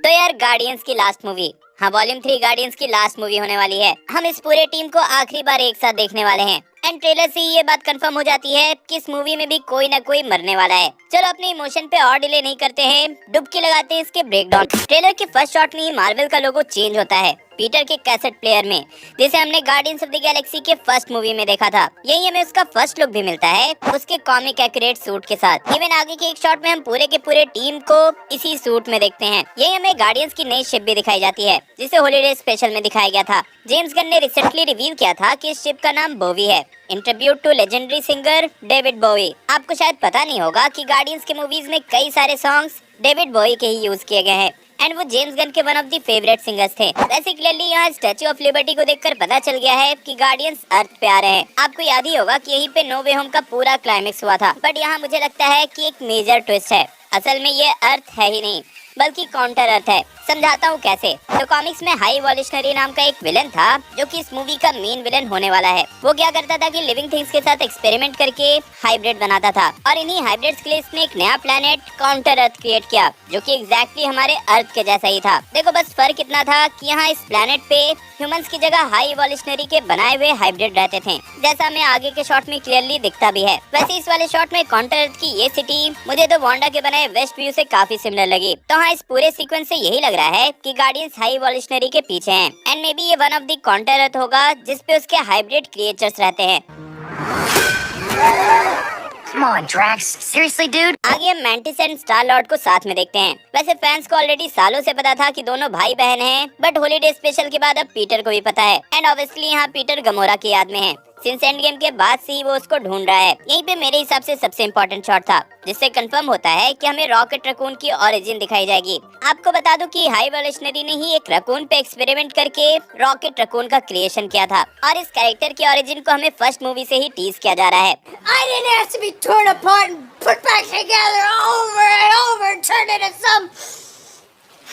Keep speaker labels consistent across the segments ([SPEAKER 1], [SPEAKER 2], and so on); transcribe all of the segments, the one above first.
[SPEAKER 1] तो यार गार्डियंस की लास्ट मूवी, हाँ वॉल्यूम 3 गार्डियंस की लास्ट मूवी होने वाली है। हम इस पूरे टीम को आखिरी बार एक साथ देखने वाले हैं एंड ट्रेलर से ही ये बात कंफर्म हो जाती है कि इस मूवी में भी कोई ना कोई मरने वाला है। चलो अपने इमोशन पे और डिले नहीं करते हैं, डुबकी लगाते हैं इसके ब्रेकडाउन। ट्रेलर के फर्स्ट शॉट में ही मार्वल का लोगो चेंज होता है पीटर के कैसेट प्लेयर में, जिसे हमने गार्डियंस ऑफ द गैलेक्सी के फर्स्ट मूवी में देखा था। यही हमें उसका फर्स्ट लुक भी मिलता है उसके कॉमिक एक्यूरेट सूट के साथ। इवन आगे के एक शॉट में हम पूरे के पूरे टीम को इसी सूट में देखते हैं। यही हमें गार्डियंस की नई शिप भी दिखाई जाती है जिसे हॉलीडे स्पेशल में दिखाया गया था। जेम्स गन ने रिसेंटली रिवील किया था कि इस शिप का नाम बोवी है, in tribute to legendary singer David Bowie. आपको शायद पता नहीं होगा कि गार्डियंस के मूवीज में कई सारे सॉन्ग्स डेविड बोवी के ही यूज किए गए हैं एंड वो जेम्स गन के one of the favourite singers थे। वैसे क्लियरली यहाँ स्टैच्यू ऑफ लिबर्टी को देखकर पता चल गया है कि गार्डियंस अर्थ पे आ रहे हैं। आपको याद ही होगा कि यहीं पे नो वे होम का पूरा क्लाइमेक्स हुआ था, बट यहाँ मुझे लगता है कि एक मेजर ट्विस्ट है। असल में ये अर्थ है ही नहीं बल्कि काउंटर अर्थ है। समझाता हूँ कैसे। तो कॉमिक्स में हाई वॉल्यूशनरी नाम का एक विलन था जो कि इस मूवी का मेन विलन होने वाला है। वो क्या करता था कि लिविंग थिंग्स के साथ एक्सपेरिमेंट करके हाइब्रिड बनाता था और इन्हीं हाइब्रिड्स के लिए इसने एक नया प्लेनेट काउंटर अर्थ क्रिएट किया जो कि एग्जैक्टली हमारे अर्थ के जैसा ही था। देखो बस फर्क इतना था कि यहाँ इस प्लेनेट पे ह्यूमंस की जगह हाई वॉल्यूशनरी के बनाए हुए हाइब्रिड रहते थे, जैसा हमें आगे के शॉट में क्लियरली दिखता भी है। वैसे इस वाले शॉट में काउंटर अर्थ की ये सिटी मुझे तो वांडा के बनाए वेस्ट व्यू से काफी सिमिलर लगी। तो हाँ इस पूरे सीक्वेंस से यही लग रहा है कि गार्डियंस हाई वॉल्यूशनरी के पीछे हैं एंड मे बी ये वन ऑफ द काउंटर अर्थ होगा जिसपे उसके हाइब्रिड क्रिएचर्स रहते हैं।
[SPEAKER 2] Come on, Drax. Seriously, dude?
[SPEAKER 1] आगे हम मैंटिस एंड स्टार लॉर्ड को साथ में देखते हैं। वैसे फैंस को ऑलरेडी सालों से पता था कि दोनों भाई बहन हैं, बट हॉलीडे स्पेशल के बाद अब पीटर को भी पता है एंड ऑब्वियसली यहाँ पीटर गमोरा की याद में है। सिंस एंड गेम के बाद से ही वो उसको ढूंढ रहा है। यहीं पे मेरे हिसाब से सबसे इम्पोर्टेंट शॉट था जिससे कंफर्म होता है कि हमें रॉकेट रकून की ओरिजिन दिखाई जाएगी। आपको बता दूं कि हाई वॉल्यूशनरी ने ही एक रकून पे एक्सपेरिमेंट करके रॉकेट रकून का क्रिएशन किया था और इस कैरेक्टर की ओरिजिन को हमें फर्स्ट मूवी से ही टीज किया जा रहा है।
[SPEAKER 3] I didn't have to be torn apart and put back together over and over and turned into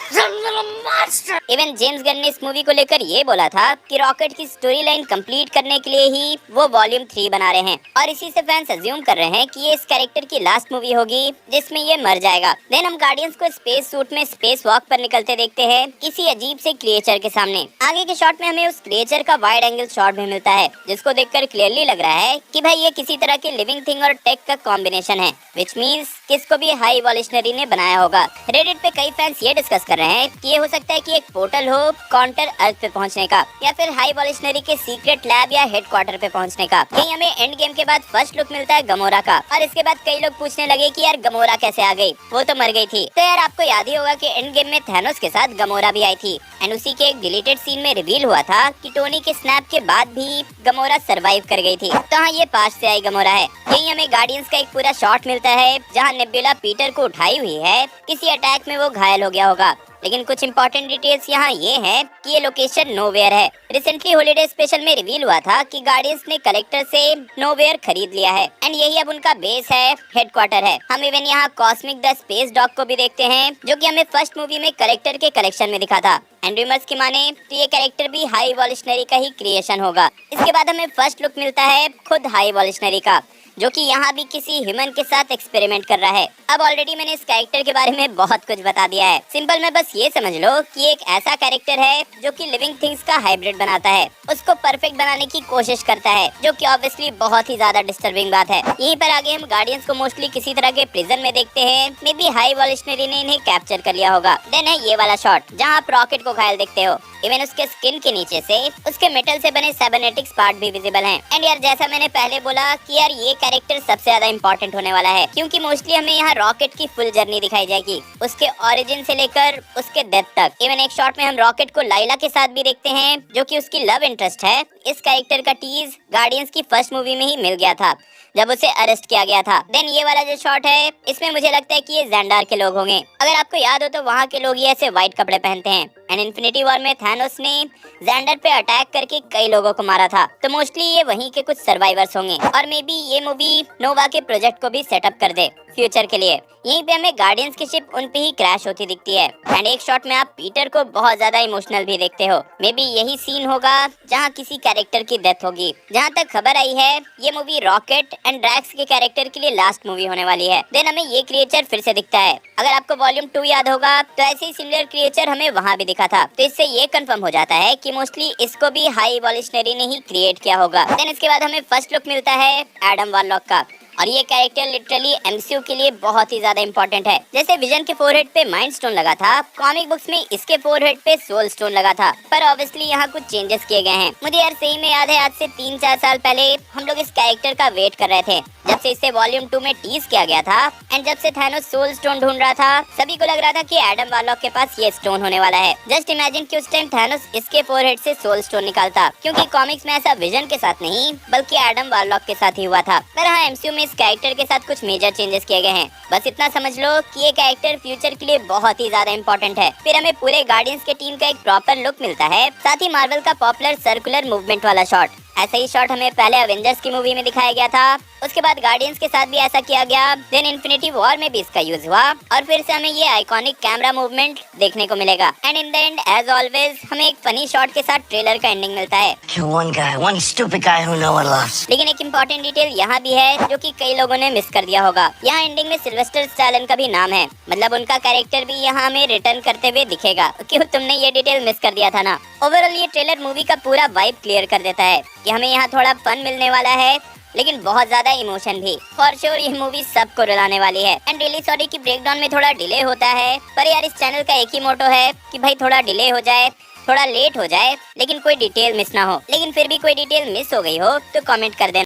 [SPEAKER 3] some little monster.
[SPEAKER 1] Even James Gunn ने इस मूवी को लेकर ये बोला था कि रॉकेट की स्टोरी लाइन कंप्लीट करने के लिए ही वो वॉल्यूम 3 बना रहे हैं और इसी से फैंस अज्यूम कर रहे हैं कि ये इस कैरेक्टर की लास्ट मूवी होगी जिसमें ये मर जाएगा। देन हम गार्डियंस को स्पेस सूट में स्पेस वॉक पर निकलते देखते हैं किसी अजीब से क्रिएचर के सामने। आगे के शॉट में हमें उस क्रिएचर का वाइड एंगल शॉट भी मिलता है जिसको देखकर क्लियरली लग रहा है कि भाई ये किसी तरह के लिविंग थिंग और टेक का कॉम्बिनेशन है, विच मीन्स किसको भी हाई वॉल्यूशनरी ने बनाया होगा। रेडिट पे कई फैंस ये डिस्कस कर रहे हैं कि ये हो सकता है कि एक पोर्टल हो काउंटर अर्थ पे पहुंचने का या फिर हाई वॉल्यूशनरी के सीक्रेट लैब या हेडक्वार्टर पे पहुंचने का। यही हमें एंड गेम के बाद फर्स्ट लुक मिलता है गमोरा का और इसके बाद कई लोग पूछने लगे कि यार गमोरा कैसे आ गई, वो तो मर गई थी। तो यार आपको याद ही होगा कि एंड गेम में थैनोस के साथ गमोरा भी आई थी एंड उसी के एक डिलीटेड सीन में रिवील हुआ था कि टोनी के स्नैप के बाद भी गमोरा सरवाइव कर गई थी। तो हाँ ये पास्ट से आई गमोरा है। यही हमें गार्डियंस का एक पूरा शॉट मिलता है जहाँ नेबुला पीटर को उठाई हुई है, किसी अटैक में वो घायल हो गया होगा। लेकिन कुछ इंपॉर्टेंट डिटेल्स यहाँ ये है कि ये लोकेशन नोवेयर है। रिसेंटली हॉलीडे स्पेशल में रिवील हुआ था कि गार्डियंस ने कलेक्टर से नोवेयर खरीद लिया है एंड यही अब उनका बेस है, हेडक्वार्टर है। हम इवन यहाँ कॉस्मिक द स्पेस डॉग को भी देखते हैं जो कि हमें फर्स्ट मूवी में कलेक्टर के कलेक्शन में दिखा था एंड रूमर्स की माने तो ये कैरेक्टर भी हाई वॉल्यूशनरी का ही क्रिएशन होगा। इसके बाद हमें फर्स्ट लुक मिलता है खुद हाई वॉल्यूशनरी का जो कि यहाँ भी किसी ह्यूमन के साथ एक्सपेरिमेंट कर रहा है। अब ऑलरेडी मैंने इस कैरेक्टर के बारे में बहुत कुछ बता दिया है। सिंपल में बस ये समझ लो कि एक ऐसा कैरेक्टर है जो कि लिविंग थिंग्स का हाइब्रिड बनाता है, उसको परफेक्ट बनाने की कोशिश करता है, जो कि ऑब्वियसली बहुत ही ज्यादा डिस्टर्बिंग बात है। यहीं पर आगे हम गार्डियंस को मोस्टली किसी तरह के प्रिजन में देखते हैं। मे बी हाई वॉल्यूशनरी ने इन्हें कैप्चर कर लिया होगा। देन है ये वाला शॉट जहाँ आप रॉकेट को घायल देखते हो। इवन उसके स्किन के नीचे से उसके मेटल से बने साइबरनेटिक्स पार्ट भी विजिबल हैं। एंड यार जैसा मैंने पहले बोला कि यार ये कैरेक्टर सबसे ज्यादा इंपॉर्टेंट होने वाला है क्योंकि मोस्टली हमें यहाँ रॉकेट की फुल जर्नी दिखाई जाएगी, उसके ओरिजिन से लेकर उसके डेथ तक। इवन एक शॉट में हम रॉकेट को लाइला के साथ भी देखते हैं जो कि उसकी लव इंटरेस्ट है। इस कैरेक्टर का टीज गार्डियंस की फर्स्ट मूवी में ही मिल गया था जब उसे अरेस्ट किया गया था। देन ये वाला जो शॉट है इसमें मुझे लगता है कि ये ज़ेंडार के लोग होंगे। अगर आपको याद हो तो वहाँ के लोग ये ऐसे व्हाइट कपड़े पहनते हैं एंड इन्फिनिटी वॉर में थैनोस ने ज़ेंडर पे अटैक करके कई लोगों को मारा था, तो मोस्टली ये वहीं के कुछ सर्वाइवर्स होंगे और मे बी ये मूवी नोवा के प्रोजेक्ट को भी सेटअप कर दे। फ्यूचर के लिए। यहीं पे हमें गार्डियंस की शिप उन पे ही क्रैश होती दिखती है एंड एक शॉट में आप पीटर को बहुत ज्यादा इमोशनल भी देखते हो। मे बी यही सीन होगा जहाँ किसी कैरेक्टर की डेथ होगी। जहाँ तक खबर आई है ये मूवी रॉकेट एंड ड्रैक्स के कैरेक्टर के लिए लास्ट मूवी होने वाली है। देन हमें ये क्रिएचर फिर से दिखता है। अगर आपको वॉल्यूम 2 याद होगा तो ऐसे ही सिमिलर क्रिएचर हमें वहाँ भी दिखा था, तो इससे ये कंफर्म हो जाता है कि मोस्टली इसको भी हाई इवोल्यूशनरी ने ही क्रिएट किया होगा। देन इसके बाद हमें फर्स्ट लुक मिलता है एडम वार्लॉक का, और ये कैरेक्टर लिटरली एमसीयू के लिए बहुत ही ज्यादा इंपॉर्टेंट है। जैसे विजन के फोरहेड पे माइंड स्टोन लगा था, कॉमिक बुक्स में इसके फोरहेड पे सोल स्टोन लगा था, पर ऑब्वियसली यहाँ कुछ चेंजेस किए गए हैं। मुझे यार सही में याद है आज से 3-4 साल पहले हम लोग इस कैरेक्टर का वेट कर रहे थे, जब से इसे वॉल्यूम 2 में टीज किया गया था एंड जब से थैनोस सोल स्टोन ढूंढ रहा था सभी को लग रहा था कि एडम वार्लॉक के पास ये स्टोन होने वाला है। जस्ट इमेजिन कि उस टाइम थैनोस इसके फोरहेड से सोल स्टोन निकालता, क्योंकि कॉमिक्स में ऐसा विजन के साथ नहीं बल्कि एडम वार्लॉक के साथ ही हुआ था। पर हाँ, एमसीयू में इस कैरेक्टर के साथ कुछ मेजर चेंजेस किए गए हैं। बस इतना समझ लो कि ये कैरेक्टर फ्यूचर के लिए बहुत ही ज्यादा इंपॉर्टेंट है। फिर हमें पूरे गार्डियंस के टीम का एक प्रॉपर लुक मिलता है, साथ ही मार्वल का पॉपुलर सर्कुलर मूवमेंट वाला शॉट। ऐसा ही शॉट हमें पहले एवेंजर्स की मूवी में दिखाया गया था, उसके बाद गार्डियंस के साथ भी ऐसा किया गया, देन इन्फिनिटी वॉर में भी इसका यूज हुआ और फिर से हमें ये आइकॉनिक कैमरा मूवमेंट देखने को मिलेगा। And in the end as always हमें एक फनी शॉट के साथ ट्रेलर का एंडिंग मिलता है।
[SPEAKER 2] Kill one guy, one stupid guy who no one loves.
[SPEAKER 1] लेकिन एक इम्पोर्टेंट डिटेल यहाँ भी है जो कि कई लोगों ने मिस कर दिया होगा। यहाँ एंडिंग में सिल्वेस्टर स्टैलोन का भी नाम है, मतलब उनका कैरेक्टर भी यहाँ हमें रिटर्न करते हुए दिखेगा। क्यों तुमने ये डिटेल मिस कर दिया था ना? ओवरऑल ये ट्रेलर मूवी का पूरा वाइब क्लियर कर देता है कि हमें यहाँ थोड़ा फन मिलने वाला है लेकिन बहुत ज्यादा इमोशन भी। फॉर श्योर ये मूवी सबको रुलाने वाली है। एंड रियली सॉरी कि ब्रेकडाउन में थोड़ा डिले होता है, पर यार इस चैनल का एक ही मोटो है कि भाई थोड़ा डिले हो जाए, थोड़ा लेट हो जाए, लेकिन कोई डिटेल मिस ना हो। लेकिन फिर भी कोई डिटेल मिस हो गई हो तो कमेंट कर देना।